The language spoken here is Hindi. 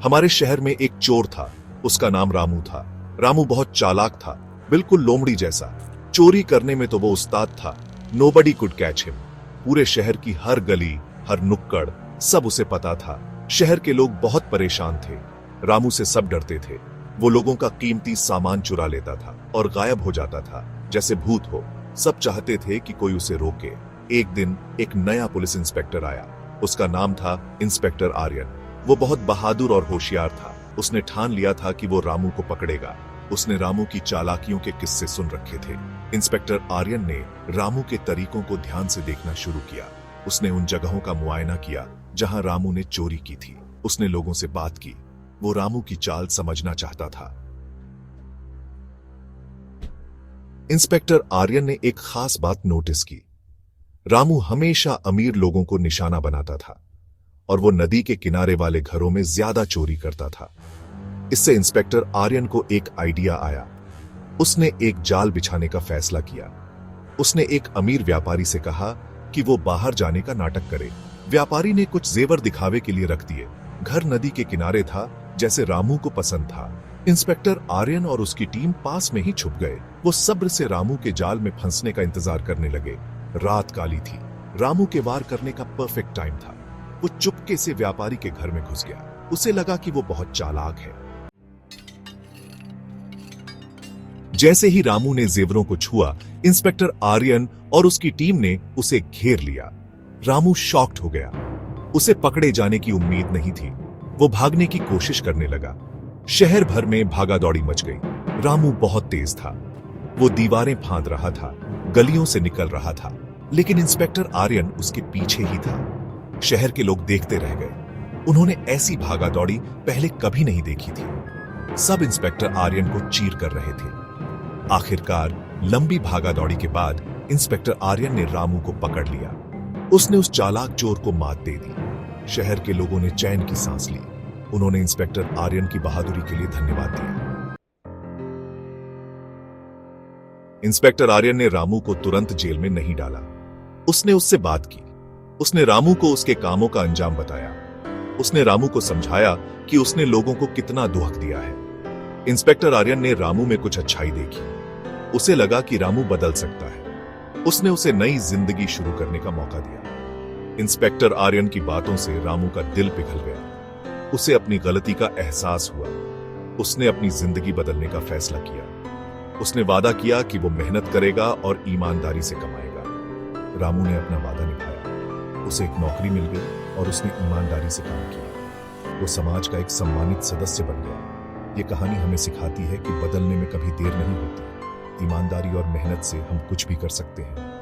हमारे शहर में एक चोर था, उसका नाम रामू था। रामू बहुत चालाक था, बिल्कुल लोमड़ी जैसा। चोरी करने में तो वो उस्ताद था। Nobody could catch him. पूरे शहर की हर गली, हर नुक्कड़, सब उसे पता था। शहर के लोग बहुत परेशान थे। रामू से सब डरते थे। वो लोगों का कीमती सामान चुरा लेता था और गायब हो जाता था जैसे भूत हो। सब चाहते थे कि कोई उसे रोके। एक दिन एक नया पुलिस इंस्पेक्टर आया। उसका नाम था इंस्पेक्टर आर्यन। वो बहुत बहादुर और होशियार था। उसने ठान लिया था कि वो रामू को पकड़ेगा। उसने रामू की चालाकियों के किस्से सुन रखे थे। इंस्पेक्टर आर्यन ने रामू के तरीकों को ध्यान से देखना शुरू किया। उसने उन जगहों का मुआयना किया जहां रामू ने चोरी की थी। उसने लोगों से बात की। वो रामू की चाल समझना चाहता था। इंस्पेक्टर आर्यन ने एक खास बात नोटिस की। रामू हमेशा अमीर लोगों को निशाना बनाता था और वो नदी के किनारे वाले घरों में ज्यादा चोरी करता था। इससे इंस्पेक्टर आर्यन को एक आइडिया आया। उसने एक जाल बिछाने का फैसला किया। उसने एक अमीर व्यापारी से कहा कि वो बाहर जाने का नाटक करे। व्यापारी ने कुछ जेवर दिखावे के लिए रख दिए। घर नदी के किनारे था, जैसे रामू को पसंद था। इंस्पेक्टर आर्यन और उसकी टीम पास में ही छुप गए। वो सब्र से रामू के जाल में फंसने का इंतजार करने लगे। रात काली थी। रामू के वार करने का परफेक्ट टाइम था। वो चुपके से व्यापारी के घर में घुस गया। उसे लगा कि वो बहुत चालाक है। जैसे ही रामू ने जेवरों को छुआ, इंस्पेक्टर आर्यन और उसकी टीम ने उसे घेर लिया। रामू शॉक्ड हो गया। उसे पकड़े जाने की उम्मीद नहीं थी। वो भागने की कोशिश करने लगा। शहर भर में भागादौड़ी मच गई। रामू बहुत तेज था। वो दीवारें फांद रहा था, गलियों से निकल रहा था, लेकिन इंस्पेक्टर आर्यन उसके पीछे ही था। शहर के लोग देखते रह गए। उन्होंने ऐसी भागादौड़ी पहले कभी नहीं देखी थी। सब इंस्पेक्टर आर्यन को चीर कर रहे थे। आखिरकार लंबी भागादौड़ी के बाद इंस्पेक्टर आर्यन ने रामू को पकड़ लिया। उसने उस चालाक चोर को मात दे दी। शहर के लोगों ने चैन की सांस ली। उन्होंने इंस्पेक्टर आर्यन की बहादुरी के लिए धन्यवाद दिया। इंस्पेक्टर आर्यन ने रामू को तुरंत जेल में नहीं डाला। उसने उससे बात की। उसने रामू को उसके कामों का अंजाम बताया। उसने रामू को समझाया कि उसने लोगों को कितना दुख दिया है। इंस्पेक्टर आर्यन ने रामू में कुछ अच्छाई देखी। उसे लगा कि रामू बदल सकता है। उसने उसे नई जिंदगी शुरू करने का मौका दिया। इंस्पेक्टर आर्यन की बातों से रामू का दिल पिघल गया। उसे अपनी गलती का एहसास हुआ। उसने अपनी जिंदगी बदलने का फैसला किया। उसने वादा किया कि वो मेहनत करेगा और ईमानदारी से कमाएगा। रामू ने अपना वादा निभाया। उसे एक नौकरी मिल गई और उसने ईमानदारी से काम किया। वो समाज का एक सम्मानित सदस्य बन गया। ये कहानी हमें सिखाती है कि बदलने में कभी देर नहीं होती। ईमानदारी और मेहनत से हम कुछ भी कर सकते हैं।